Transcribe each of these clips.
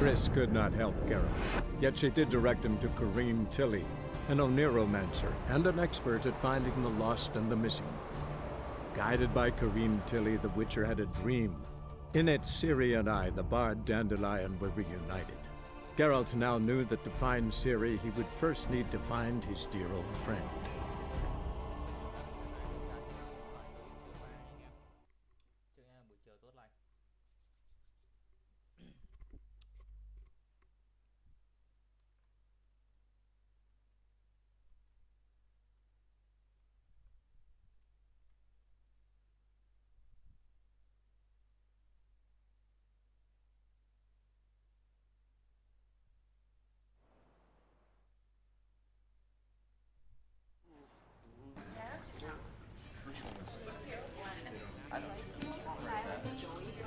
Triss could not help Geralt, yet she did direct him to Corrine Tilly, an Oniromancer and an expert at finding the lost and the missing. Guided by Corrine Tilly, the Witcher had a dream. In it, Ciri and I, the bard Dandelion, were reunited. Geralt now knew that to find Ciri, he would first need to find his dear old friend. Buổi chiều tốt lành.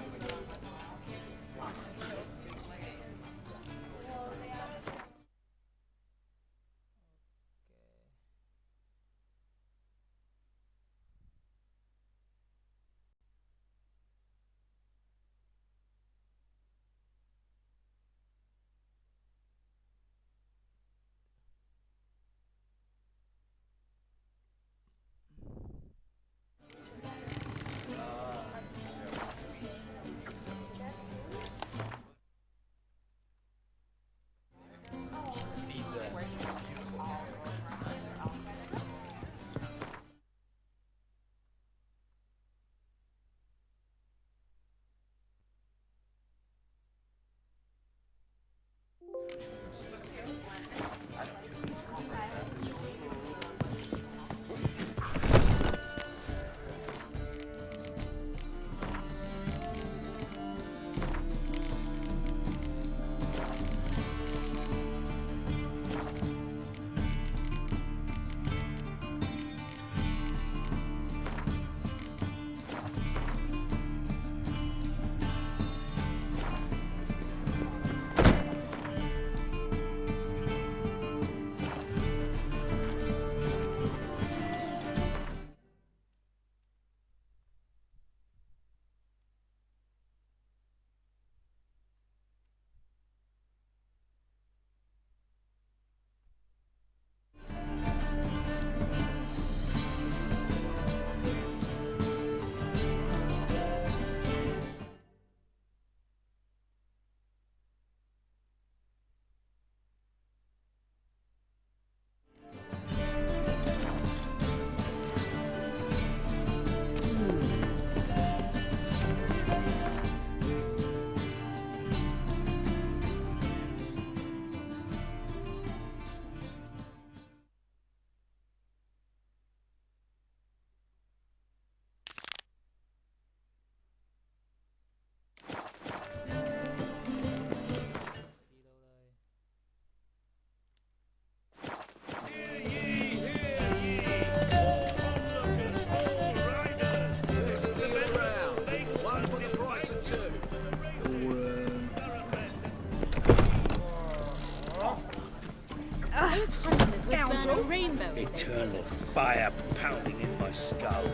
Those hunters would burn a rainbow. Eternal fire pounding in my skull.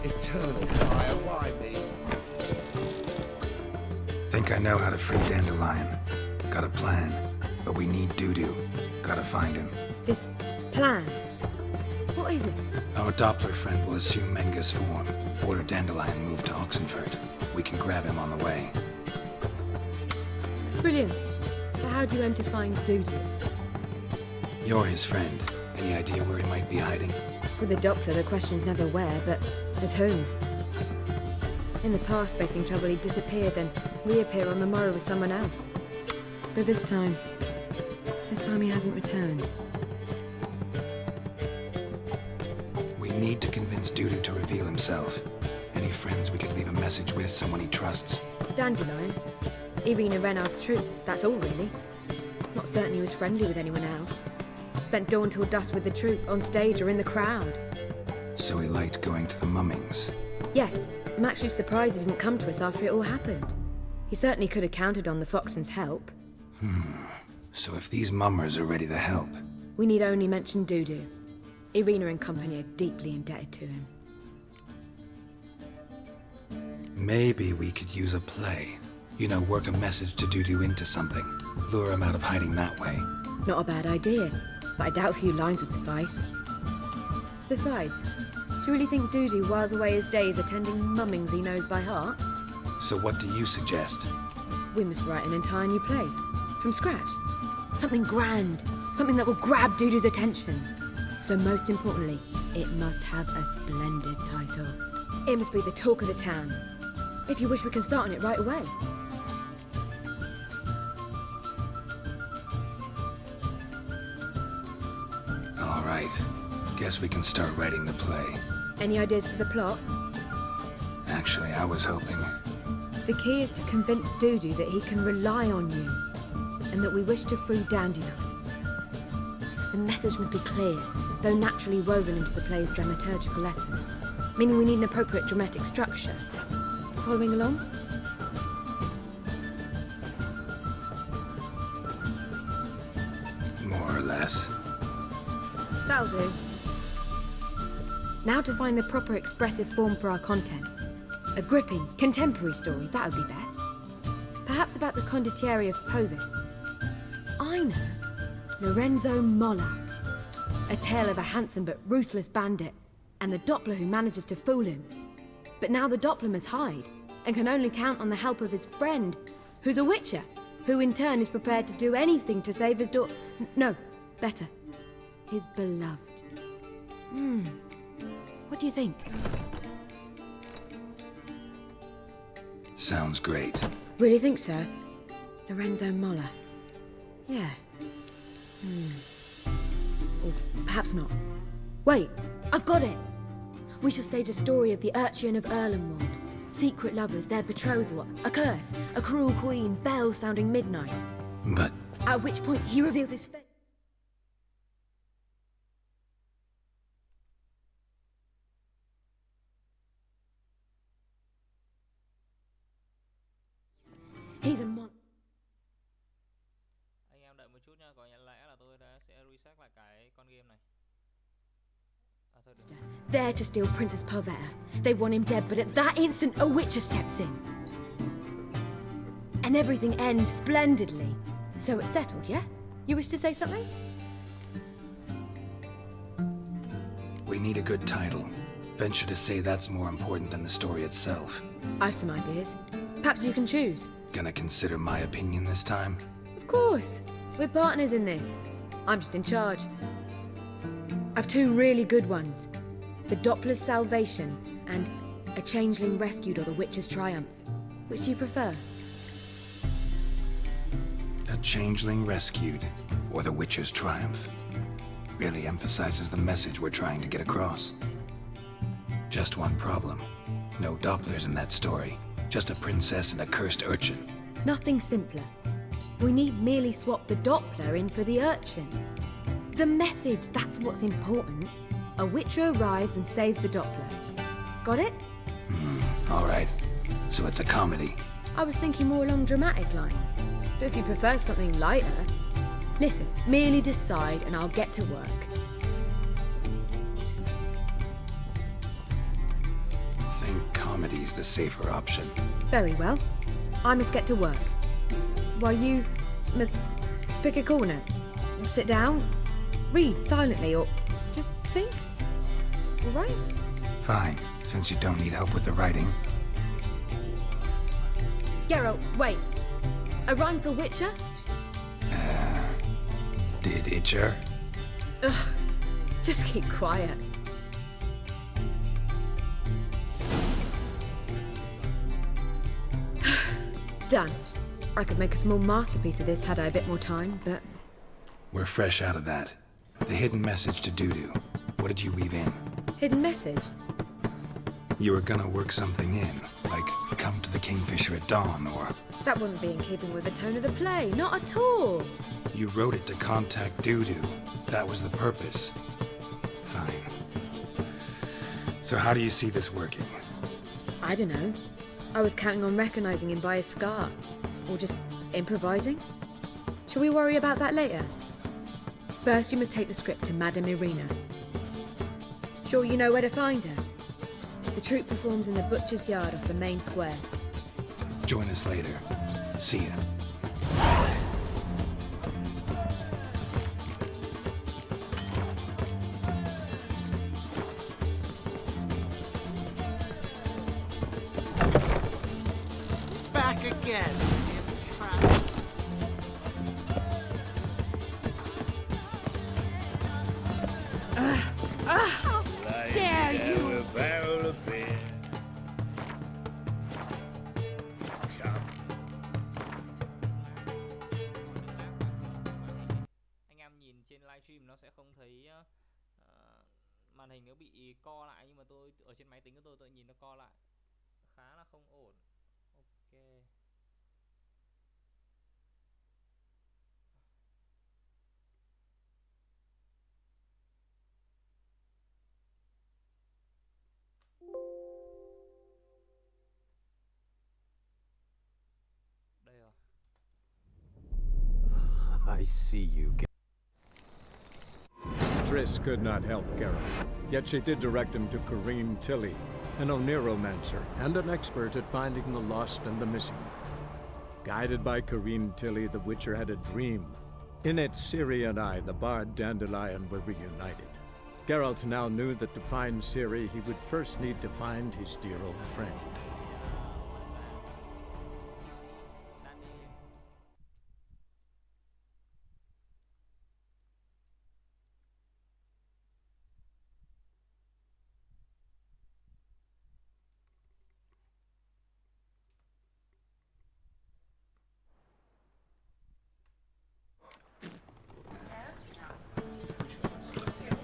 Eternal fire, why me? Think I know how to free Dandelion. Got a plan, but we need Dudu. Gotta find him. This plan? What is it? Our Doppler friend will assume Menga's form. Order Dandelion move to Oxenfurt. We can grab him on the way. Brilliant. But how do you aim to find Dudu? You're his friend. Any idea where he might be hiding? With the Doppler, the question's never where, but as whom? In the past, facing trouble, he'd disappear, then reappear on the morrow with someone else. But this time he hasn't returned. We need to convince Dudu to reveal himself. Any friends we could leave a message with, someone he trusts? Dandelion? Irina Renard's troop, that's all really. Not certain he was friendly with anyone else. Spent dawn till dusk with the troop, on stage or in the crowd. So he liked going to the mummings. Yes, I'm actually surprised he didn't come to us after it all happened. He certainly could have counted on the Foxton's help. So if these mummers are ready to help... We need only mention Dudu. Irina and company are deeply indebted to him. Maybe we could use a play. You know, work a message to Dudu into something. Lure him out of hiding that way. Not a bad idea, but I doubt a few lines would suffice. Besides, do you really think Dudu whiles away his days attending mummings he knows by heart? So what do you suggest? We must write an entire new play. From scratch. Something grand. Something that will grab Dudu's attention. So most importantly, it must have a splendid title. It must be the talk of the town. If you wish, we can start on it right away. All right. Guess we can start writing the play. Any ideas for the plot? Actually, I was hoping... The key is to convince Dudu that he can rely on you, and that we wish to free Dandelion. The message must be clear, though naturally woven into the play's dramaturgical essence, meaning we need an appropriate dramatic structure. Following along? More or less. That'll do. Now to find the proper expressive form for our content. A gripping, contemporary story, that would be best. Perhaps about the condottieri of Povis. I know. Lorenzo Molla. A tale of a handsome but ruthless bandit, and the Doppler who manages to fool him. But now the Doppler must hide, and can only count on the help of his friend, who's a witcher, who in turn is prepared to do anything to save his daughter. No, better. His beloved. What do you think? Sounds great. Really think so? Lorenzo Molla. Yeah. Or perhaps not. Wait, I've got it! We shall stage a story of the Urchin of Erlenwald. Secret lovers, their betrothal, a curse, a cruel queen, bells sounding midnight. But... At which point he reveals his face. He's a mon... Anh em đợi một chút nha, có lẽ là tôi sẽ reset lại cái con game này. Thôi được. There to steal Princess Pavetta. They want him dead, but at that instant a witcher steps in. And everything ends splendidly. So it's settled, yeah? You wish to say something? we need a good title. Venture to say that's more important than the story itself. I've some ideas. Perhaps you can choose. Gonna consider my opinion this time? Of course. We're partners in this. I'm just in charge. I've two really good ones. The Doppler's Salvation and A Changeling Rescued or the Witcher's Triumph. Which do you prefer? A Changeling Rescued or the Witcher's Triumph. Really emphasizes the message we're trying to get across. Just one problem. No Dopplers in that story. Just a princess and a cursed urchin. Nothing simpler. We need merely swap the Doppler in for the urchin. The message, that's what's important. A witcher arrives and saves the Doppler. Got it? All right. So it's a comedy. I was thinking more along dramatic lines. But if you prefer something lighter... Listen, merely decide and I'll get to work. Think comedy's the safer option. Very well. I must get to work. While you must pick a corner. Sit down, read silently, or just think. All right? Fine, since you don't need help with the writing. Geralt, wait. A rhyme for Witcher? Did Itcher? Ugh, just keep quiet. Done. I could make a small masterpiece of this had I a bit more time, but... We're fresh out of that. The hidden message to Dudu. What did you weave in? Hidden message? You were gonna work something in, like come to the Kingfisher at dawn, or... That wouldn't be in keeping with the tone of the play, not at all. You wrote it to contact Dudu. That was the purpose. Fine. So how do you see this working? I don't know. I was counting on recognising him by his scar. Or just improvising. Shall we worry about that later? First, you must take the script to Madame Irina. Sure you know where to find her? The troupe performs in the butcher's yard off the main square. Join us later. See ya. Back again. In traffic. Dare you? A barrel of beer. Come. Anh em nhìn trên livestream nó sẽ không thấy màn hình nó bị co lại, nhưng mà tôi ở trên máy tính của tôi nhìn nó co lại khá là không ổn. Ok. Đây rồi. I see you. Triss could not help Geralt, yet she did direct him to Corrine Tilly, an Oniromancer and an expert at finding the lost and the missing. Guided by Corrine Tilly, the Witcher had a dream. In it, Ciri and I, the bard Dandelion, were reunited. Geralt now knew that to find Ciri, he would first need to find his dear old friend.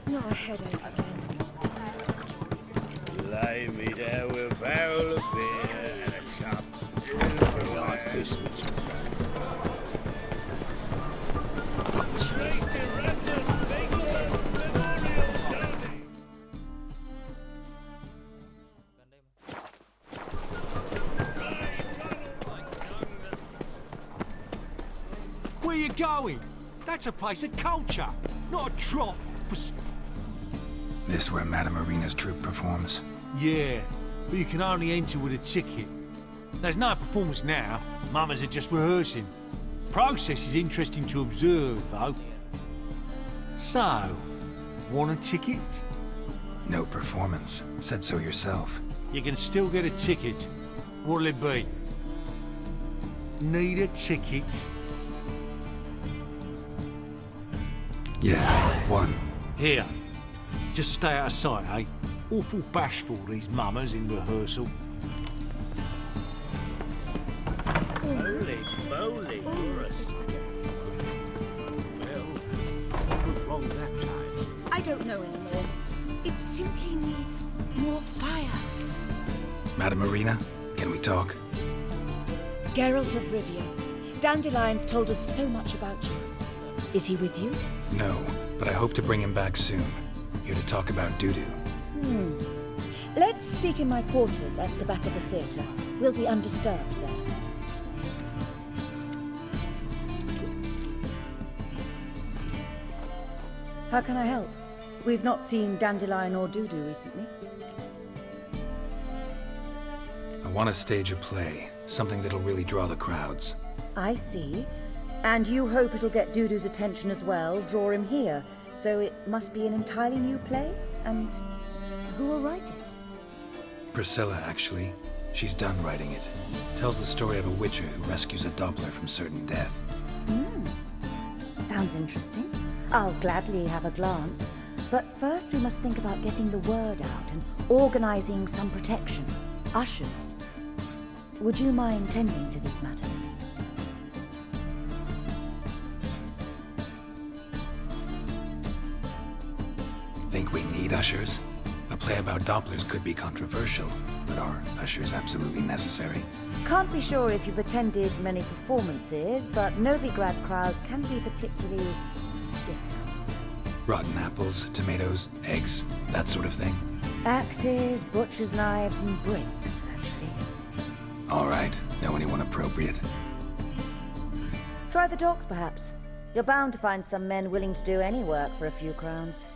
Not a headache again. Lay me down with a barrel of beer and a cup. Anything like this, Gần đây mà. Where you going? That's a place of culture, not a trough for... This where Madame Irina's troupe performs? Yeah, but you can only enter with a ticket. There's no performance now. Mamas are just rehearsing. Process is interesting to observe, though. So, want a ticket? No performance. Said so yourself. You can still get a ticket. What'll it be? Need a ticket? Yeah, one. Here. Just stay out of sight, eh? Awful bashful, these mamas in rehearsal. Holy moly, you're a... Well, what was wrong that time? I don't know anymore. It simply needs more fire. Madame Irina, can we talk? Geralt of Rivia, Dandelion's told us so much about you. Is he with you? No, but I hope to bring him back soon. Here to talk about Dudu. Let's speak in my quarters at the back of the theatre. We'll be undisturbed there. How can I help? We've not seen Dandelion or Dudu recently. I want to stage a play, something that'll really draw the crowds. I see. And you hope it'll get Dudu's attention as well, draw him here. So it must be an entirely new play? And who will write it? Priscilla, actually. She's done writing it. Tells the story of a witcher who rescues a Doppler from certain death. Sounds interesting. I'll gladly have a glance. But first we must think about getting the word out and organizing some protection. Ushers. Would you mind tending to these matters? Think we need ushers? A play about Dopplers could be controversial, but are ushers absolutely necessary? Can't be sure if you've attended many performances, but Novigrad crowds can be particularly difficult. Rotten apples, tomatoes, eggs, that sort of thing? Axes, butcher's knives, and bricks, actually. All right. Know anyone appropriate? Try the docks, perhaps. You're bound to find some men willing to do any work for a few crowns.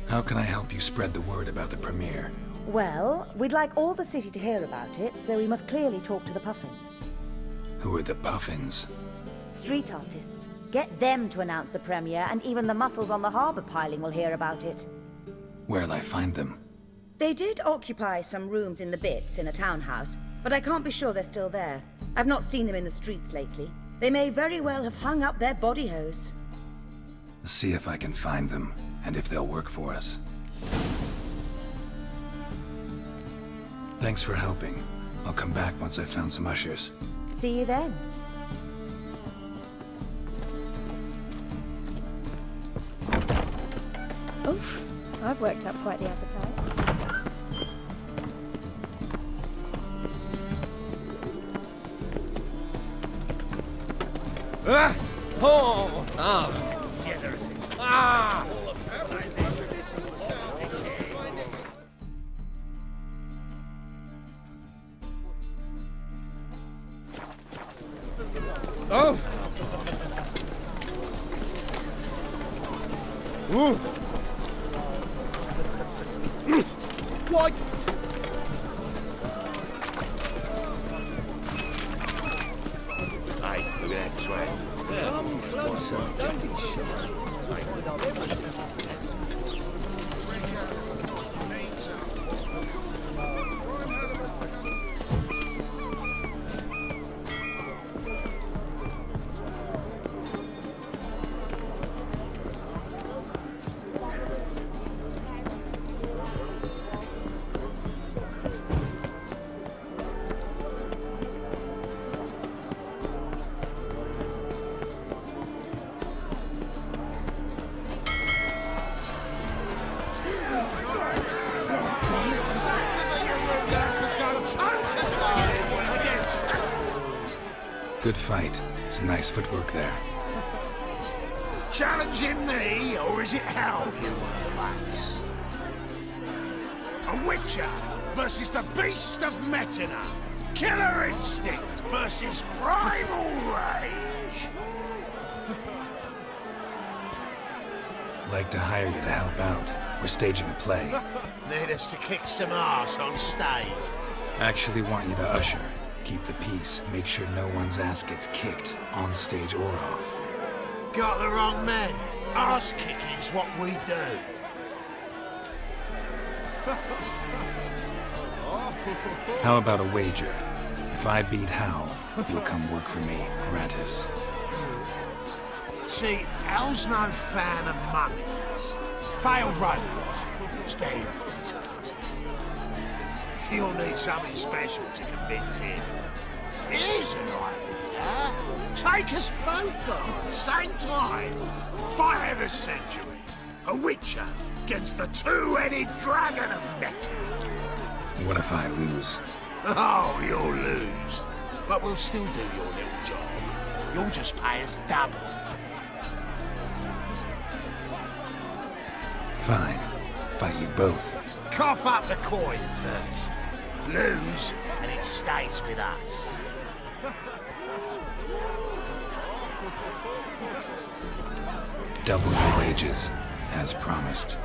How can I help you spread the word about the premiere? Well, we'd like all the city to hear about it, so we must clearly talk to the Puffins. Who are the Puffins? Street artists. Get them to announce the premiere, and even the muscles on the harbour piling will hear about it. Where'll I find them? They did occupy some rooms in the Bits in a townhouse, but I can't be sure they're still there. I've not seen them in the streets lately. They may very well have hung up their body hose. See if I can find them, and if they'll work for us. Thanks for helping. I'll come back once I've found some ushers. See you then. Oof, I've worked up quite the appetite. Ah! Oh! Ah! Generous. Ah! Oh! Ooh! What? Hey, look at that train. Come closer. Don't be shy. Good fight. Some nice footwork there. Challenging me, or is it hell you will face? A Witcher versus the Beast of Metina. Killer instinct versus primal rage. Like to hire you to help out. We're staging a play. Need us to kick some ass on stage. Actually want you to usher. Keep the peace. Make sure no one's ass gets kicked, on stage or off. Got the wrong man. Ass kicking's what we do. How about a wager? If I beat Hal, you'll come work for me, gratis. See, Hal's no fan of mummies. Failed robots. Spare you the details. You'll need something special to convince him. Here's an idea. Take us both on, same time. Fight of the century. A Witcher against the two-headed dragon of Metin. What if I lose? Oh, you'll lose. But we'll still do your little job. You'll just pay us double. Fine. Fight you both. Cough up the coin first. Lose, and it stays with us. Double your wages, as promised.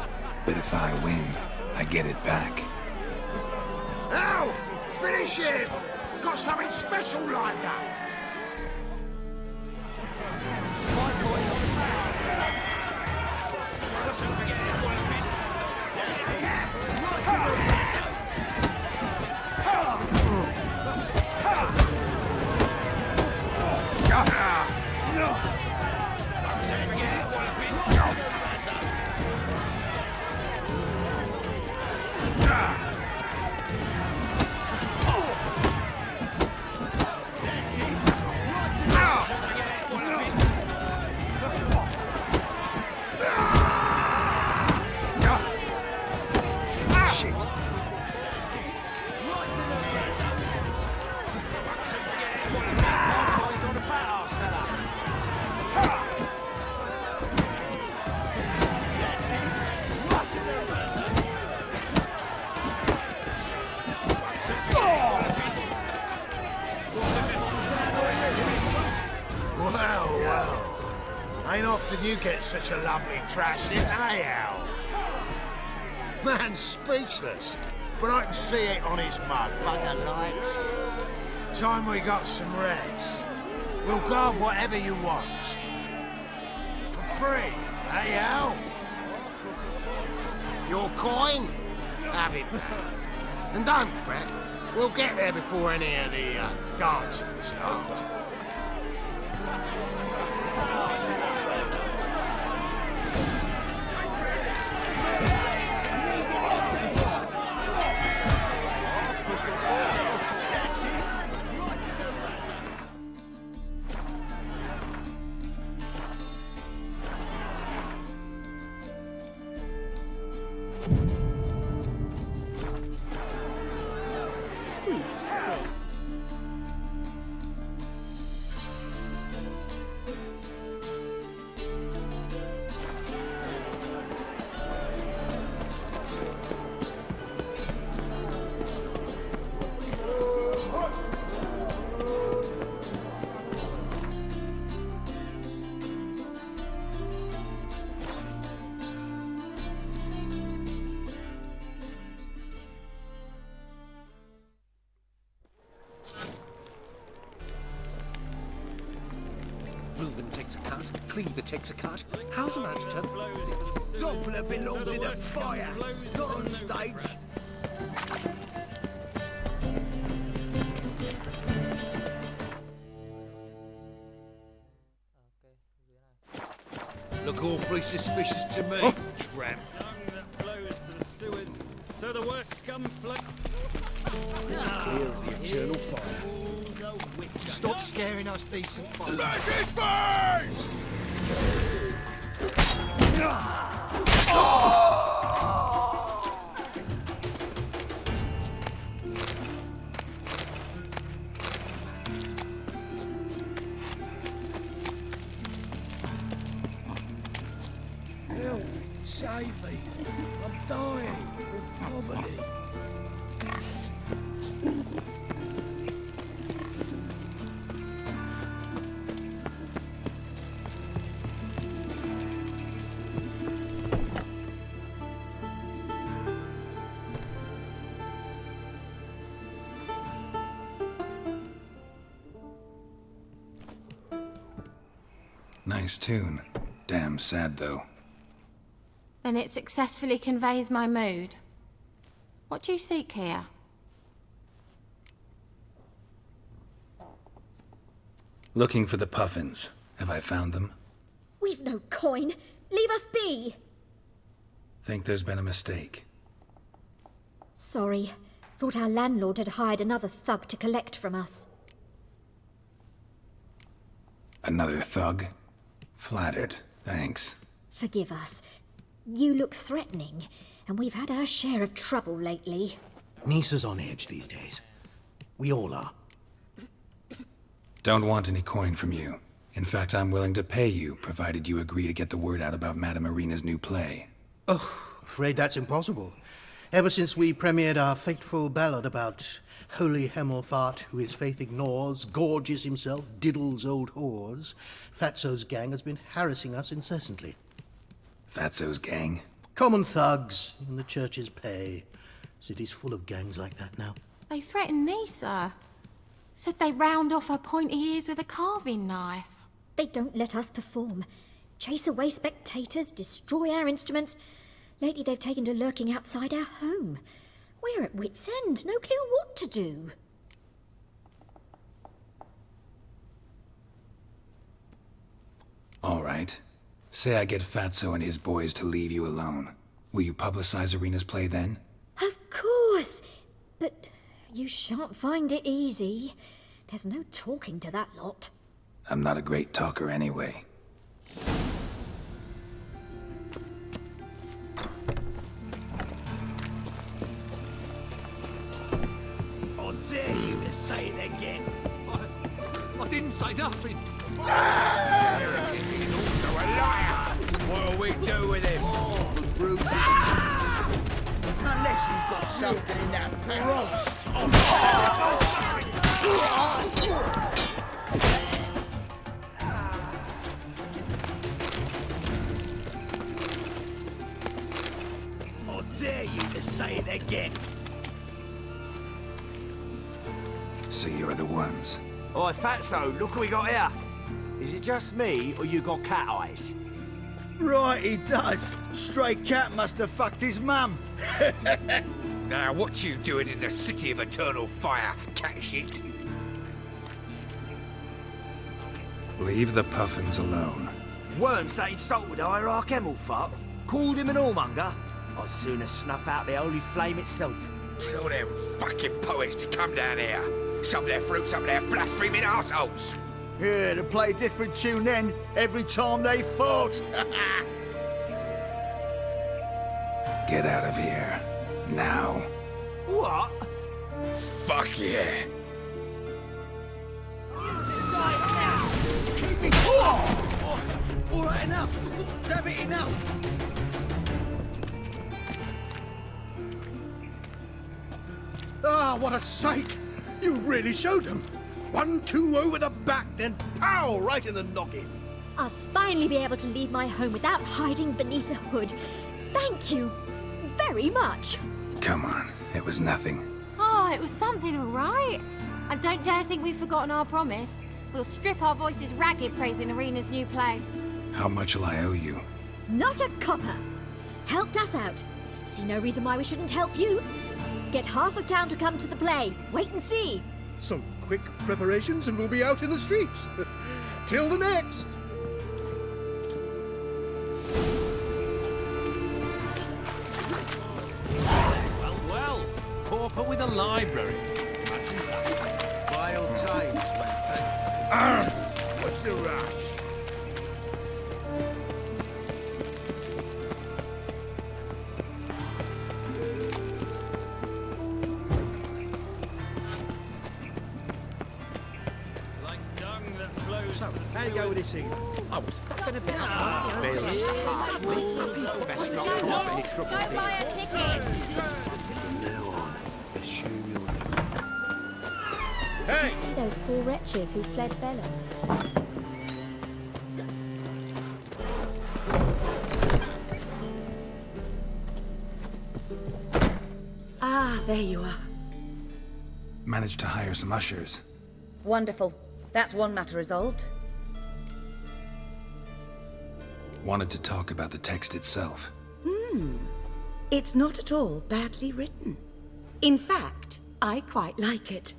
But if I win, I get it back. Now, finish him! Got something special lined up. Ain't often you get such a lovely thrashing, eh, Al? Man's speechless, but I can see it on his mug, bugger likes. Time we got some rest. We'll guard whatever you want. For free, eh, Al? Your coin? Have it back. And don't fret, we'll get there before any of the dancing starts. Reuben takes a cut. Cleaver takes a cut. How's the matter? Doppler belongs in a fire, not on stage. Look awfully suspicious to me, tramp. That flows to the sewers, so the worst scum flow. Clear as the eternal fire. Stop scaring us decent folk. Smash his face! Help! Save me! I'm dying of poverty. Nice tune. Damn sad, though. Then it successfully conveys my mood. What do you seek here? Looking for the puffins. Have I found them? We've no coin. Leave us be. Think there's been a mistake. Sorry. Thought our landlord had hired another thug to collect from us. Another thug? Flattered. Thanks. Forgive us. You look threatening, and we've had our share of trouble lately. Nisa's on edge these days. We all are. Don't want any coin from you. In fact, I'm willing to pay you, provided you agree to get the word out about Madame Irina's new play. Oh, afraid that's impossible. Ever since we premiered our fateful ballad about holy Hemelfart, who his faith ignores, gorges himself, diddles old whores, Fatso's gang has been harassing us incessantly. Fatso's gang? Common thugs in the church's pay. City's full of gangs like that now. They threatened Nisa. Said they round off her pointy ears with a carving knife. They don't let us perform. Chase away spectators, destroy our instruments. Lately they've taken to lurking outside our home. We're at wit's end, no clue what to do. All right. Say I get Fatso and his boys to leave you alone. Will you publicize Irina's play then? Of course! But you shan't find it easy. There's no talking to that lot. I'm not a great talker anyway. I dare you to say it again. I didn't say nothing. Heretic is also a liar. What'll we do with him? Unless he's got something in that roast. say it again. So you're the ones. Oi, Fatso, look what we got here. Is it just me, or you got cat eyes? Right, he does. Stray cat must have fucked his mum. Now, what you doing in the city of eternal fire, cat shit? Leave the puffins alone. Worms that insulted Hierarch Emelfart, called him an whoremonger. I'd sooner snuff out the holy flame itself. Tell them fucking poets to come down here. Shove their fruits up their blaspheming assholes. Yeah, to play a different tune then, every time they fought. Get out of here. Now. What? Fuck yeah. Keep me quiet! All right, enough. Damn it, enough. Ah, what a sight! You really showed them. 1-2 over the back, then pow, right in the noggin. I'll finally be able to leave my home without hiding beneath a hood. Thank you very much. Come on, it was nothing. Oh, it was something, all right. I don't dare think we've forgotten our promise. We'll strip our voices ragged praising Arena's new play. How much will I owe you? Not a copper. Helped us out. See no reason why we shouldn't help you. Get half of town to come to the play. Wait and see. Some quick preparations and we'll be out in the streets. Till the next. Well, well. Pauper with a library. Imagine that. Vile times when... What's the rush? Like dung that flows to the How you go with this evening? I was fucking about. Best not cause any trouble Go here. buy a ticket. From now on, assume you're Did you see those poor wretches who fled Vellum? Ah, there you are. Managed to hire some ushers. Wonderful. That's one matter resolved. Wanted to talk about the text itself. It's not at all badly written. In fact, I quite like it.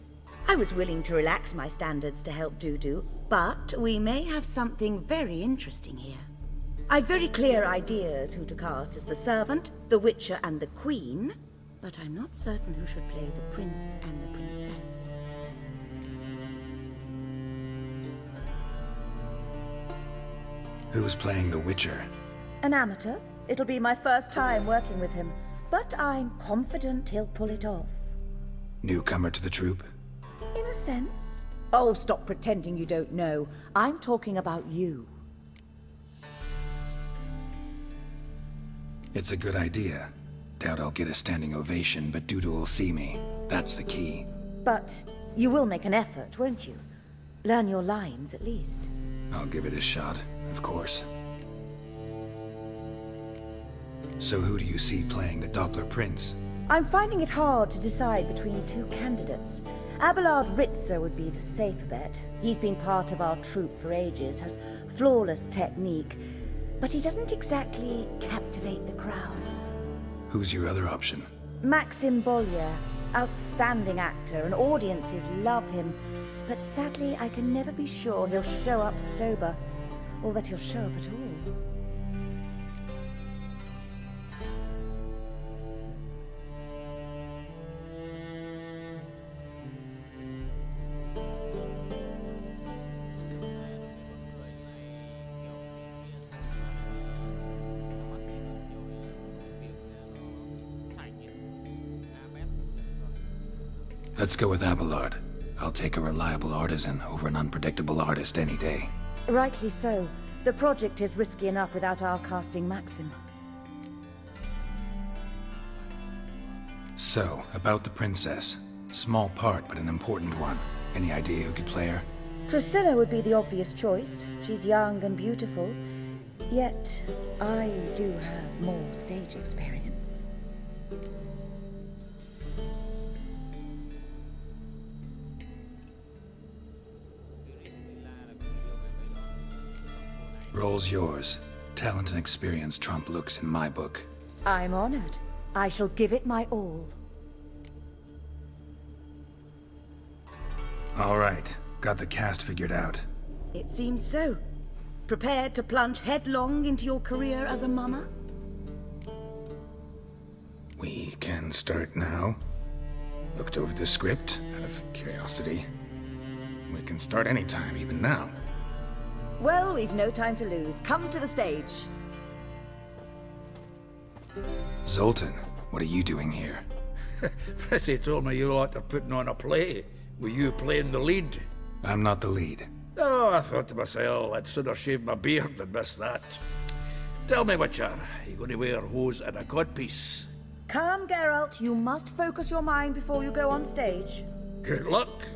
I was willing to relax my standards to help Dudu, but we may have something very interesting here. I've very clear ideas who to cast as the servant, the witcher, and the queen, but I'm not certain who should play the prince and the princess. Who's playing the Witcher? An amateur. It'll be my first time working with him, but I'm confident he'll pull it off. Newcomer to the troupe? In a sense. Oh, stop pretending you don't know. I'm talking about you. It's a good idea. Doubt I'll get a standing ovation, but Dudu will see me. That's the key. But you will make an effort, won't you? Learn your lines, at least. I'll give it a shot, of course. So who do you see playing the Doppler Prince? I'm finding it hard to decide between two candidates. Abelard Ritzer would be the safer bet. He's been part of our troupe for ages, has flawless technique, but he doesn't exactly captivate the crowds. Who's your other option? Maxim Bollier, outstanding actor, and audiences love him, but sadly I can never be sure he'll show up sober, or that he'll show up at all. Let's go with Abelard. I'll take a reliable artisan over an unpredictable artist any day. Rightly so. The project is risky enough without our casting Maxim. So, about the princess. Small part, but an important one. Any idea who could play her? Priscilla would be the obvious choice. She's young and beautiful. Yet, I do have more stage experience. Roll's yours. Talent and experience trump looks in my book. I'm honored. I shall give it my all. All right. Got the cast figured out. It seems so. Prepared to plunge headlong into your career as a mama? We can start now. Looked over the script out of curiosity. We can start anytime, even now. Well, we've no time to lose. Come to the stage. Zoltan, what are you doing here? Prissy told me you like putting on a play. Were you playing the lead? I'm not the lead. Oh, I thought to myself, I'd sooner shave my beard than miss that. Tell me, Witcher, are you going to wear hose and a codpiece? Calm, Geralt. You must focus your mind before you go on stage. Good luck.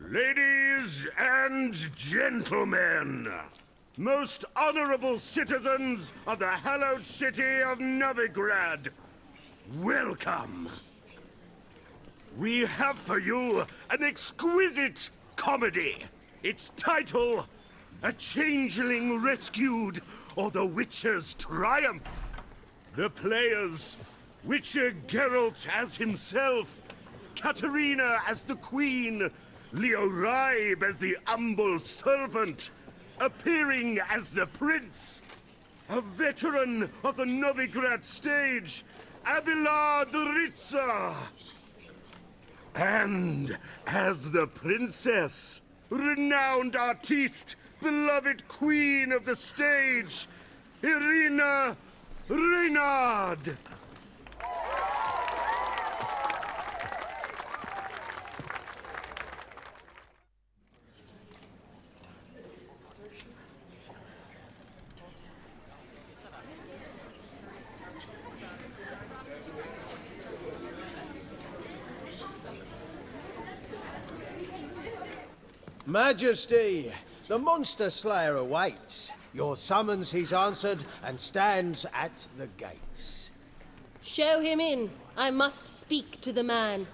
Ladies and gentlemen, most honorable citizens of the hallowed city of Novigrad, welcome. We have for you an exquisite comedy. Its title, A Changeling Rescued or the Witcher's Triumph. The players, Witcher Geralt as himself, Katerina as the Queen, Leo Raib as the humble servant, appearing as the Prince, a veteran of the Novigrad stage, Abelard Ritza, and as the Princess, renowned artiste, beloved Queen of the stage, Irina Reynard. Majesty, the monster slayer awaits. Your summons he's answered and stands at the gates. Show him in. I must speak to the man.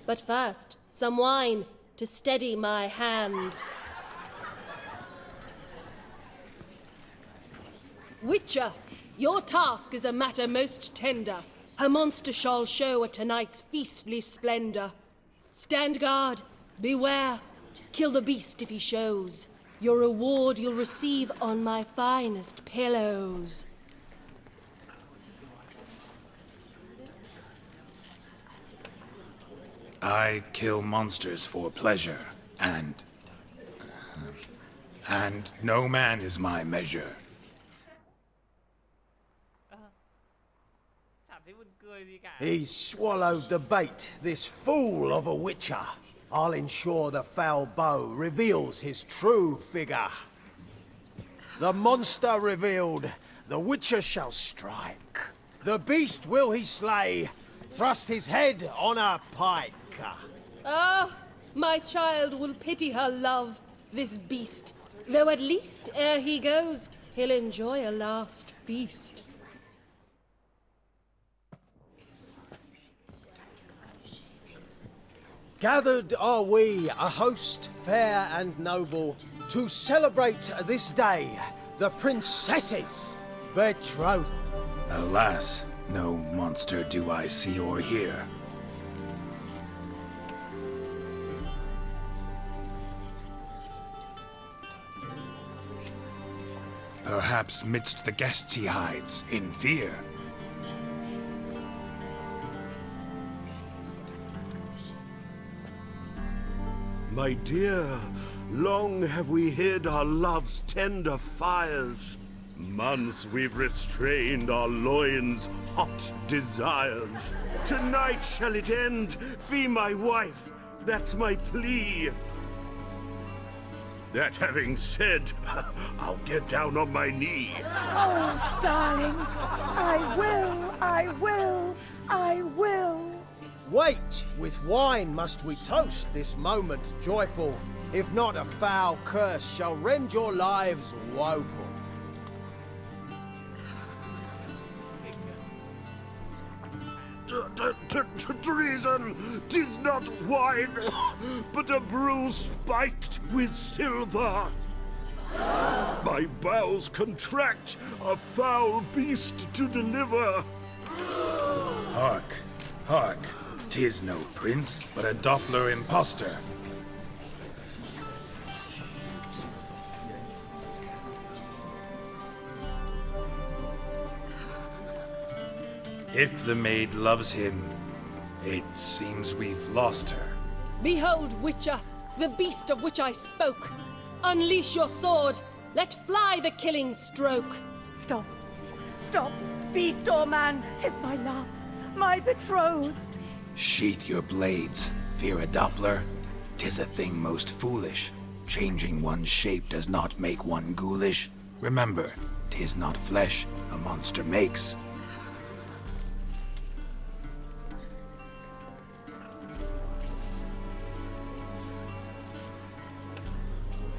But first, some wine to steady my hand. Witcher, your task is a matter most tender. Her monster shall show at tonight's feastly splendor. Stand guard, beware, kill the beast if he shows. Your reward you'll receive on my finest pillows. I kill monsters for pleasure, and no man is my measure. He's swallowed the bait, this fool of a witcher. I'll ensure the foul bow reveals his true figure. The monster revealed, the witcher shall strike. The beast will he slay, thrust his head on a pike. Ah, my child will pity her love, this beast. Though at least, ere he goes, he'll enjoy a last feast. Gathered are we, a host fair and noble, to celebrate this day, the princess's betrothal. Alas, no monster do I see or hear. Perhaps midst the guests he hides, in fear. My dear, long have we hid our love's tender fires. Months we've restrained our loins' hot desires. Tonight shall it end, be my wife, that's my plea. That having said, I'll get down on my knee. Oh, darling, I will, I will, I will. Wait, with wine must we toast this moment joyful. If not, a foul curse shall rend your lives woeful. Treason! 'Tis not wine, but a brew spiked with silver. My bowels contract, a foul beast to deliver. Hark, hark. 'Tis no prince, but a Doppler impostor. If the maid loves him, it seems we've lost her. Behold, Witcher, the beast of which I spoke. Unleash your sword. Let fly the killing stroke. Stop. Stop. Beast or man, 'tis my love, my betrothed. Sheath your blades, fear a Doppler. 'Tis a thing most foolish. Changing one's shape does not make one ghoulish. Remember, 'tis not flesh a monster makes.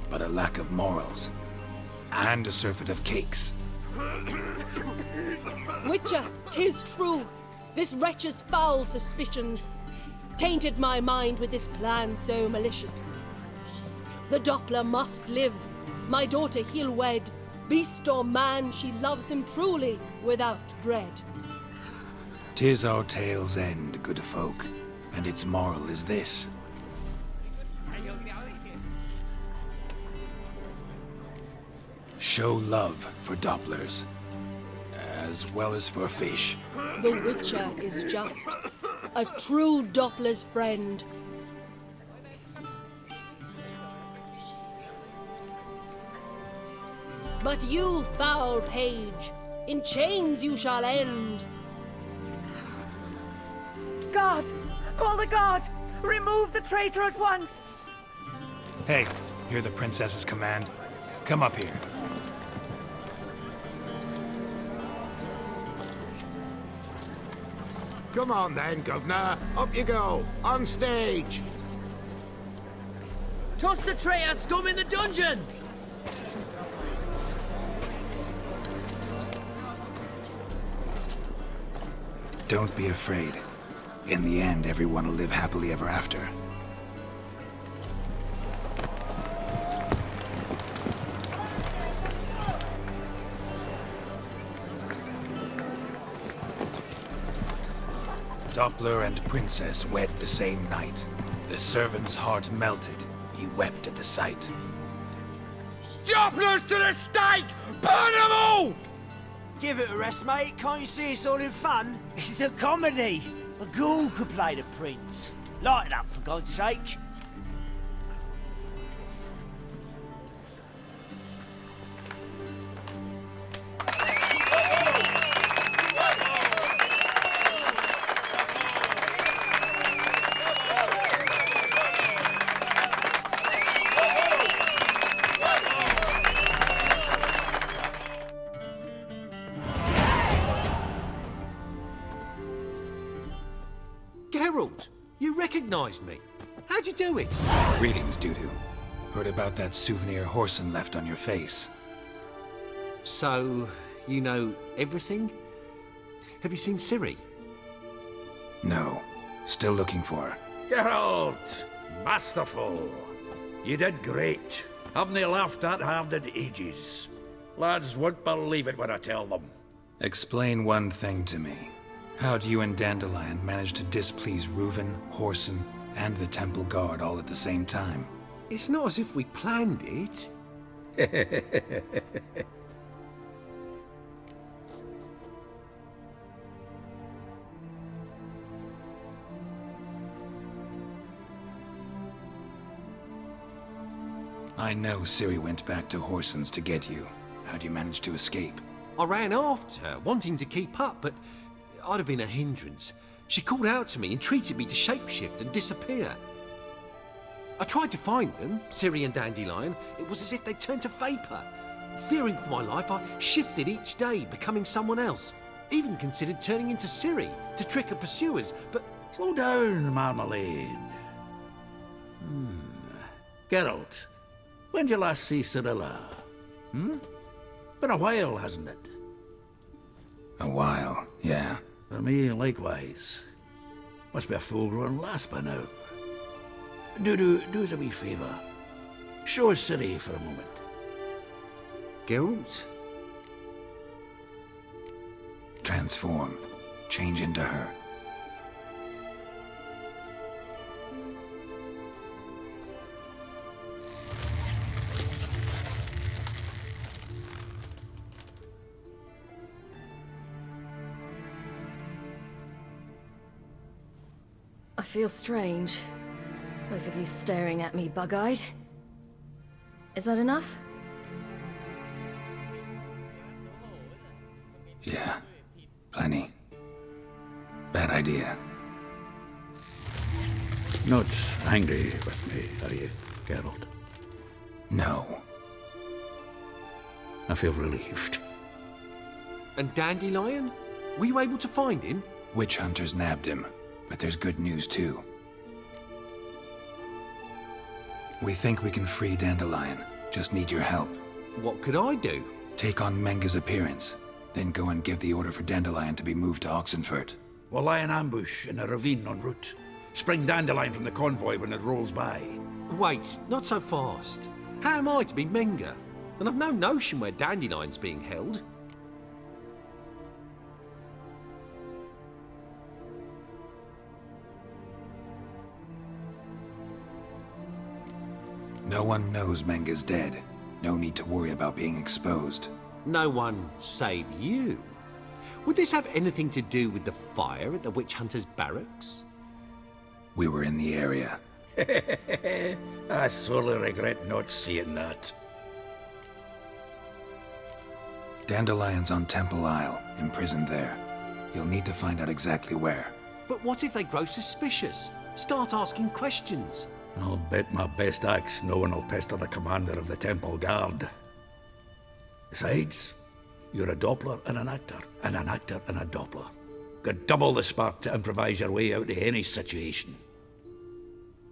But a lack of morals, and a surfeit of cakes. Witcher, 'tis true. This wretch's foul suspicions tainted my mind with this plan so malicious. The Doppler must live. My daughter he'll wed. Beast or man, she loves him truly, without dread. 'Tis our tale's end, good folk, and its moral is this. Show love for Dopplers, as well as for fish. The Witcher is just a true Doppler's friend. But you, foul page, in chains you shall end. Guard! Call the guard! Remove the traitor at once! Hey, hear the princess's command? Come up here. Come on then, governor. Up you go. On stage. Toss the traitor scum in the dungeon! Don't be afraid. In the end, everyone will live happily ever after. Doppler and princess wed the same night. The servant's heart melted. He wept at the sight. Dopplers to the stake! Burn them all! Give it a rest, mate. Can't you see it's all in fun? This is a comedy. A ghoul could play the prince. Light it up, for God's sake. Geralt, you recognized me. How'd you do it? Greetings, Dudu. Heard about that souvenir Horson left on your face. So, you know everything? Have you seen Ciri? No. Still looking for her. Geralt! Masterful! You did great. Haven't they laughed that hard in ages? Lads won't believe it when I tell them. Explain one thing to me. How do you and Dandelion manage to displease Reuven, Horson, and the Temple Guard all at the same time? It's not as if we planned it. I know Ciri went back to Horson's to get you. How'd you manage to escape? I ran after her, wanting to keep up, but I'd have been a hindrance. She called out to me, entreated me to shapeshift and disappear. I tried to find them, Ciri and Dandelion. It was as if they'd turned to vapour. Fearing for my life, I shifted each day, becoming someone else. Even considered turning into Ciri to trick her pursuers, but... Slow down, Marmalade. Geralt, when did you last see Cirilla? Been a while, hasn't it? A while, yeah. For me, likewise. Must be a full-grown lass by now. Do us a wee favour. Show us City for a moment. Geralt? Transform. Change into her. I feel strange. Both of you staring at me bug-eyed. Is that enough? Yeah. Plenty. Bad idea. Not angry with me, are you, Geralt? No. I feel relieved. And Dandelion? Were you able to find him? Witch hunters nabbed him, but there's good news too. We think we can free Dandelion. Just need your help. What could I do? Take on Menga's appearance, then go and give the order for Dandelion to be moved to Oxenfurt. We'll lie in ambush in a ravine en route. Spring Dandelion from the convoy when it rolls by. Wait, not so fast. How am I to be Menga? And I've no notion where Dandelion's being held. No one knows Menga's dead. No need to worry about being exposed. No one save you. Would this have anything to do with the fire at the witch hunter's barracks? We were in the area. I sorely regret not seeing that. Dandelion's on Temple Isle, imprisoned there. You'll need to find out exactly where. But what if they grow suspicious? Start asking questions? I'll bet my best axe no one will pester the commander of the Temple Guard. Besides, you're a Doppler and an actor and a Doppler. Got double the spark to improvise your way out of any situation.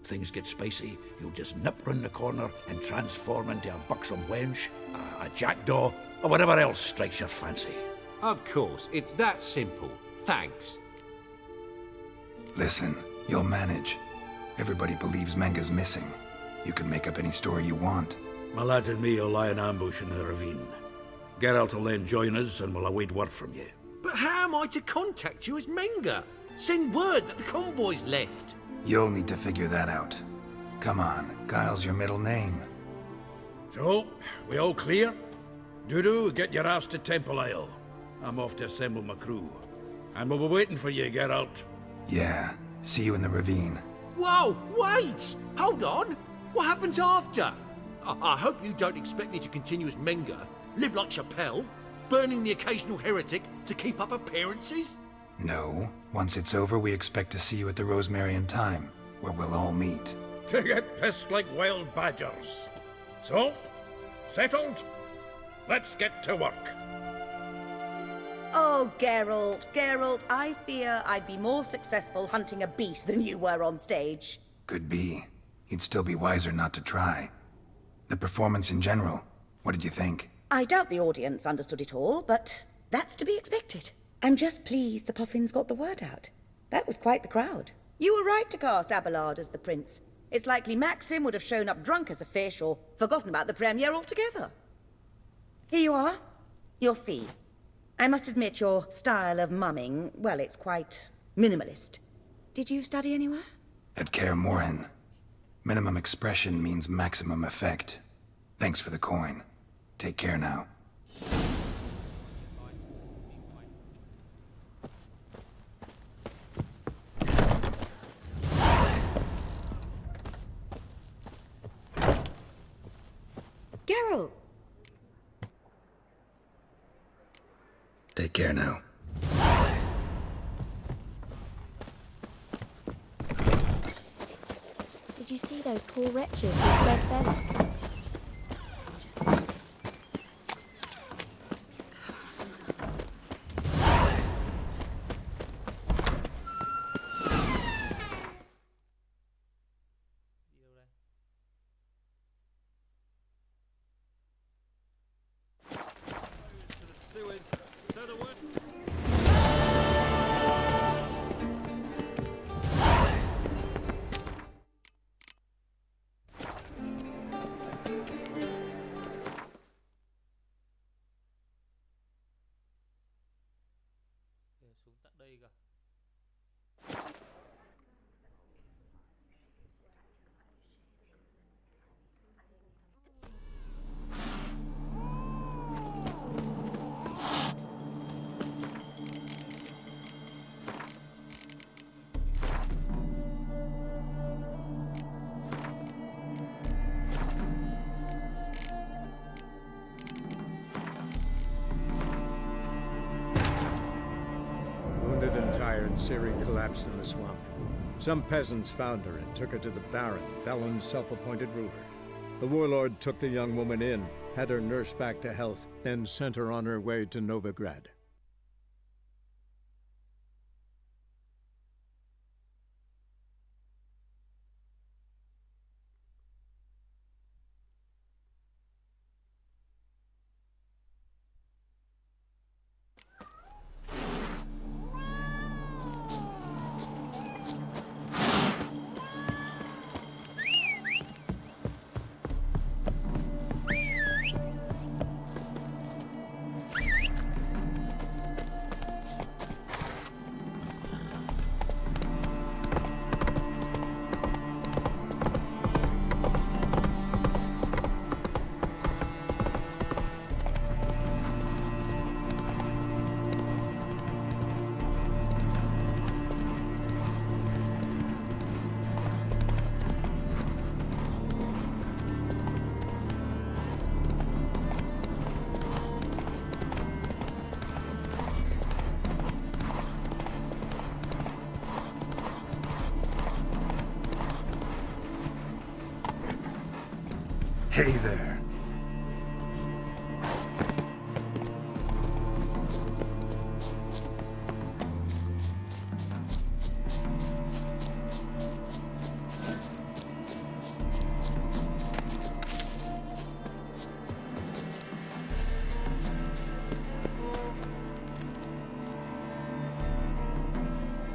Things get spicy, you'll just nip round the corner and transform into a buxom wench, a jackdaw, or whatever else strikes your fancy. Of course, it's that simple. Thanks. Listen, you'll manage. Everybody believes Menga's missing. You can make up any story you want. My lads and me will lie in ambush in the ravine. Geralt will then join us and we'll await word from you. But how am I to contact you as Menga? Send word that the convoy's left. You'll need to figure that out. Come on, Guile's your middle name. So, we all clear? Dudu, get your ass to Temple Isle. I'm off to assemble my crew. And we'll be waiting for you, Geralt. Yeah, see you in the ravine. Whoa, wait! Hold on! What happens after? I hope you don't expect me to continue as Menga, live like Chappelle, burning the occasional heretic to keep up appearances? No. Once it's over, we expect to see you at the Rosemary in Time, where we'll all meet. To get pissed like wild badgers. So, settled? Let's get to work. Oh, Geralt, I fear I'd be more successful hunting a beast than you were on stage. Could be. You'd still be wiser not to try. The performance in general, what did you think? I doubt the audience understood it all, but that's to be expected. I'm just pleased the Puffins got the word out. That was quite the crowd. You were right to cast Abelard as the prince. It's likely Maxim would have shown up drunk as a fish or forgotten about the premiere altogether. Here you are. Your fee. I must admit your style of mumming, well, it's quite minimalist. Did you study anywhere? At Kaer Morhen. Minimum expression means maximum effect. Thanks for the coin. Take care now. Geralt! Take care now. Did you see those poor wretches who fled Velen? To the sewers, so the word... fire and Ciri collapsed in the swamp. Some peasants found her and took her to the Baron, Velen's self-appointed ruler. The warlord took the young woman in, had her nursed back to health, then sent her on her way to Novigrad. Hey there.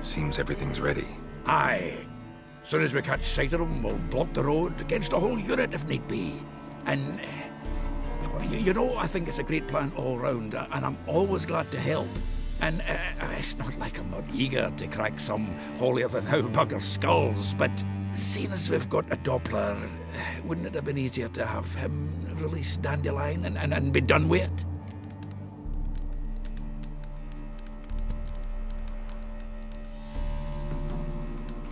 Seems everything's ready. Aye. Soon as we catch sight of them, we'll block the road against a whole unit if need be. And, you know, I think it's a great plan all round, and I'm always glad to help. And it's not like I'm not eager to crack some holier-than-thou bugger skulls, but seeing as we've got a Doppler, wouldn't it have been easier to have him release Dandelion and be done with it?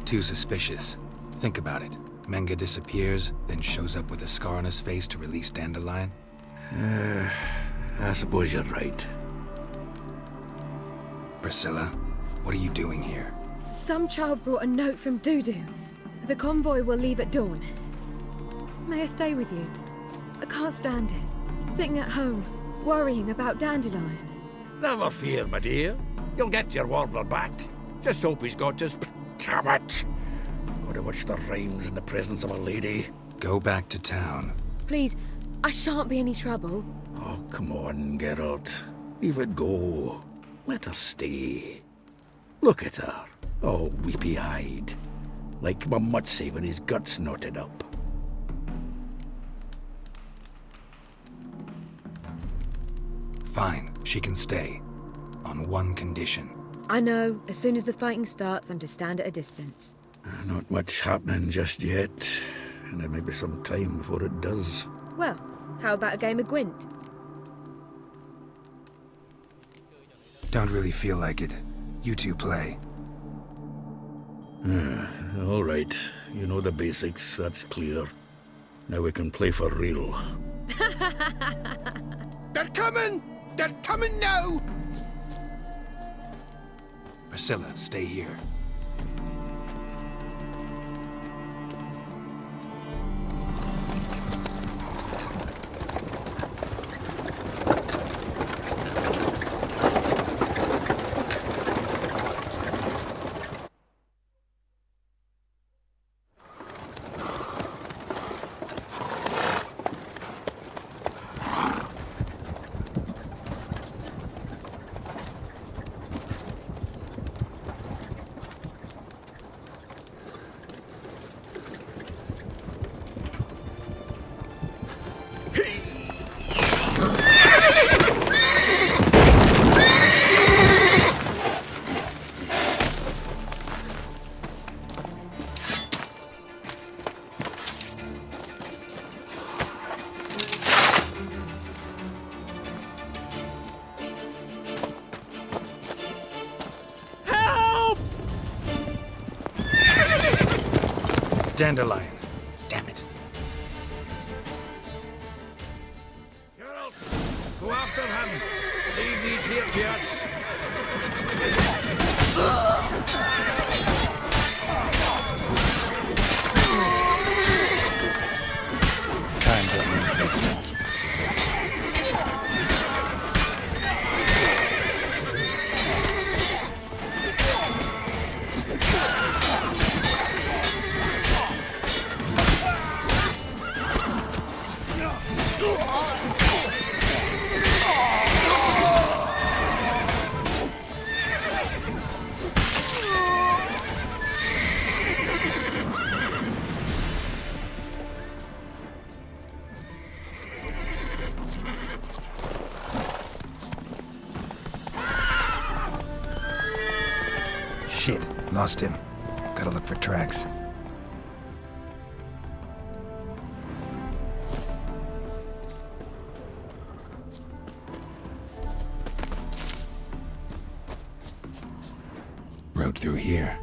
Too suspicious. Think about it. Menga disappears, then shows up with a scar on his face to release Dandelion. I suppose you're right. Priscilla, what are you doing here? Some child brought a note from Dudu. The convoy will leave at dawn. May I stay with you? I can't stand it. Sitting at home, worrying about Dandelion. Never fear, my dear. You'll get your warbler back. Just hope he's got his... Damn it! Gotta watch the rhymes in the presence of a lady. Go back to town. Please, I shan't be any trouble. Oh, come on, Geralt. Leave it go. Let her stay. Look at her. Oh, weepy-eyed. Like my mutsy when his gut's knotted up. Fine, she can stay. On one condition. I know, as soon as the fighting starts, I'm to stand at a distance. Not much happening just yet, and there may be some time before it does. Well, how about a game of Gwent? Don't really feel like it. You two play. All right. You know the basics, that's clear. Now we can play for real. They're coming! They're coming now! Priscilla, stay here. Dandelion. Damn it. Geralt, go after him. Leave these here to us. Lost him. Gotta look for tracks. Road through here.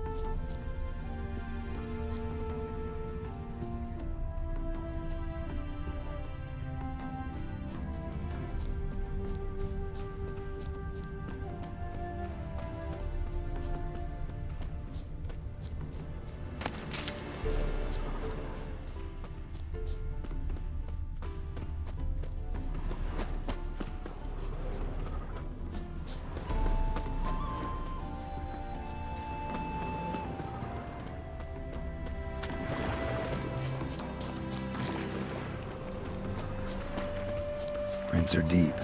Prints are deep.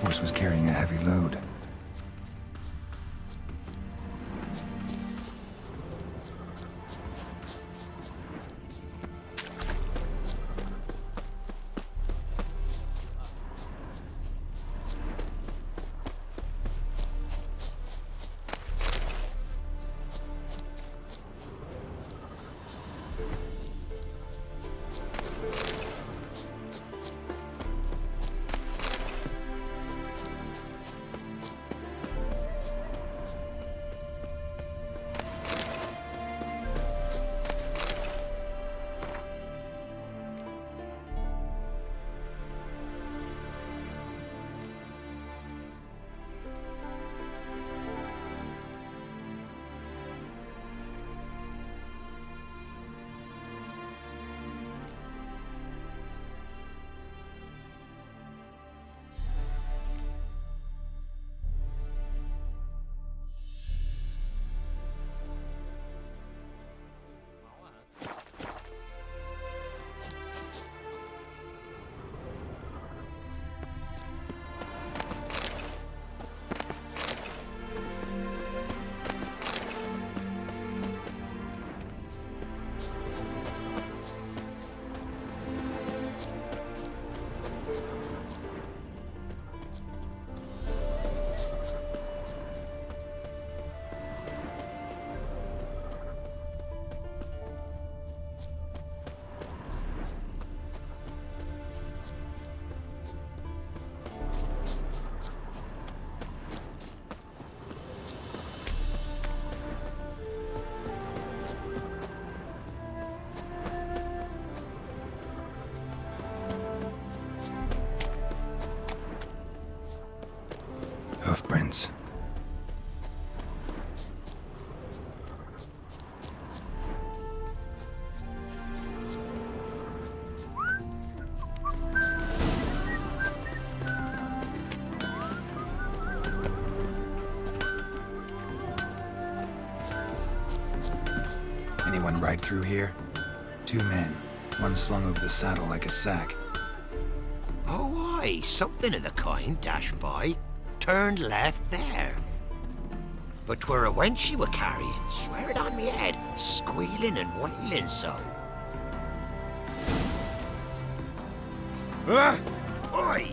Horse was carrying a heavy load. Hoofprints. Anyone ride through here? 2 men, one slung over the saddle like a sack. Oh, aye, something of the kind dashed by. Turned left there. But 'twere a wench you were carrying, swear it on me head, squealing and wailing so. Oi!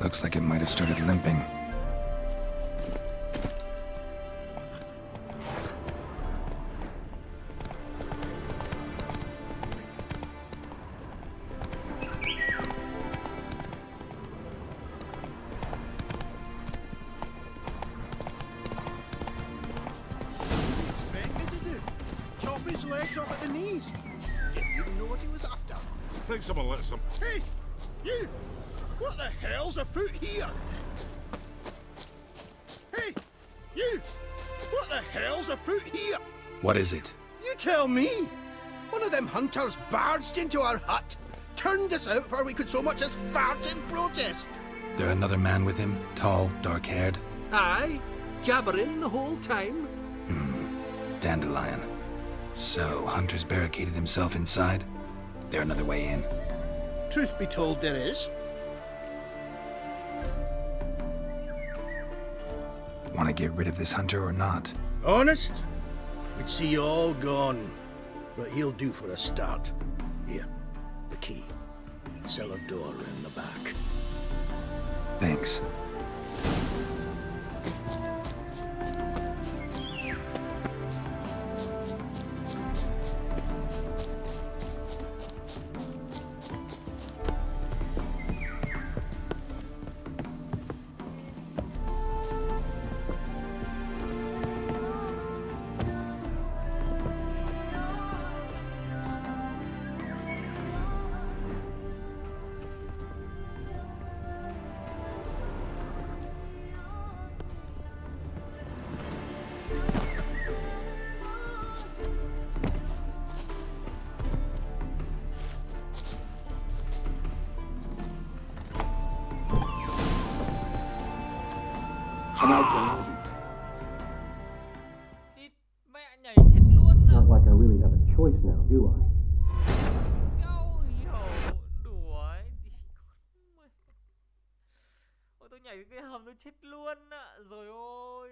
Looks like it might have started limping. Chop his legs off at the knees. Didn't even know what he was after. Think someone let some. Hey, you! What the hell's afoot here? Hey, you! What the hell's afoot here? What is it? You tell me! One of them hunters barged into our hut, turned us out before we could so much as fart in protest. There another man with him? Tall, dark-haired? Aye, jabbering the whole time. Dandelion. So, Hunter's barricaded himself inside? There another way in? Truth be told, there is. Want to get rid of this Hunter or not? Honest? We'd see you all gone. But he'll do for a start. Here, the key. Cellar door in the back. Thanks. Not like I really have a choice now, do I? Ôi tôi nhảy cái hầm tôi chết luôn ạ. Rồi ôi.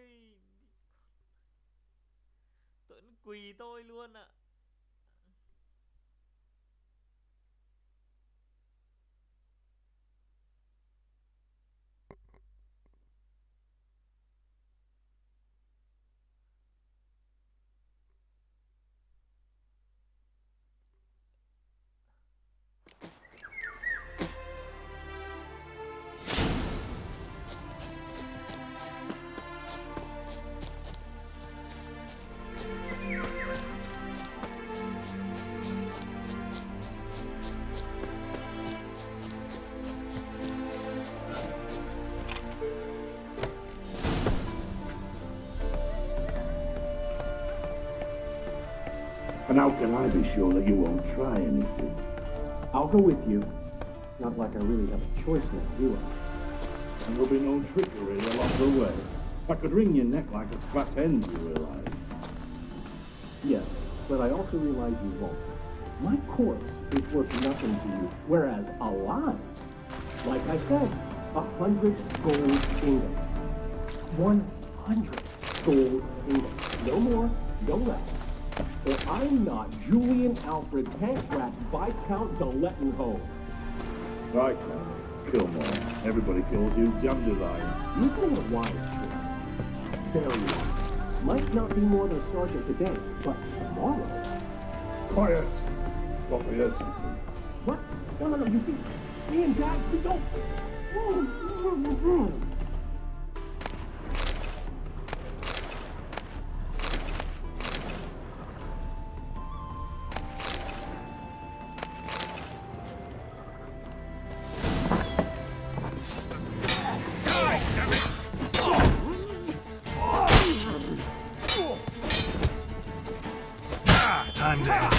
Tụi nó quỳ tôi luôn ạ. And how can I be sure that you won't try anything? I'll go with you. Not like I really have a choice now, do I? And there'll be no trickery along the way. I could wring your neck like a fat hen, you realize? Yes, but I also realize you won't. My corpse is worth nothing to you, whereas alive, like I said, 100 gold ingots. 100 gold ingots. No more, no less. Or I'm not Julian Alfred Pancratz Viscount de Lettenhove. Viscount? Kill more. Everybody kills you, Dandelion. You've made a wise choice. Very wise. Might not be more than a sergeant today, but tomorrow. Quiet! Thought we heard something. What? No, you see, me and Dax, we don't... Time down.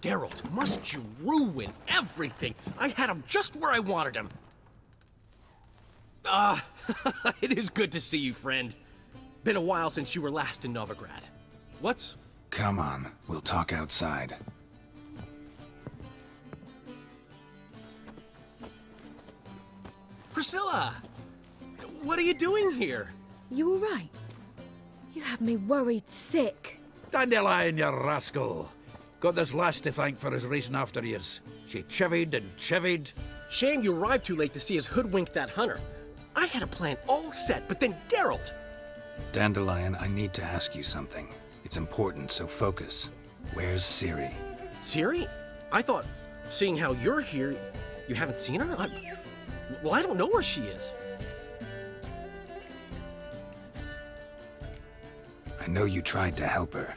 Geralt, must you ruin everything? I had him just where I wanted him. It is good to see you, friend. Been a while since you were last in Novigrad. What's... Come on, we'll talk outside. Priscilla! What are you doing here? You all right? You had me worried sick. Dandelion, you rascal! Got this lass to thank for his racing after yous. She chivied and chivied. Shame you arrived too late to see us hoodwink that hunter. I had a plan all set, but then Geralt. Dandelion, I need to ask you something. It's important, so focus. Where's Ciri? Ciri? I thought, seeing how you're here, you haven't seen her? Well, I don't know where she is. I know you tried to help her.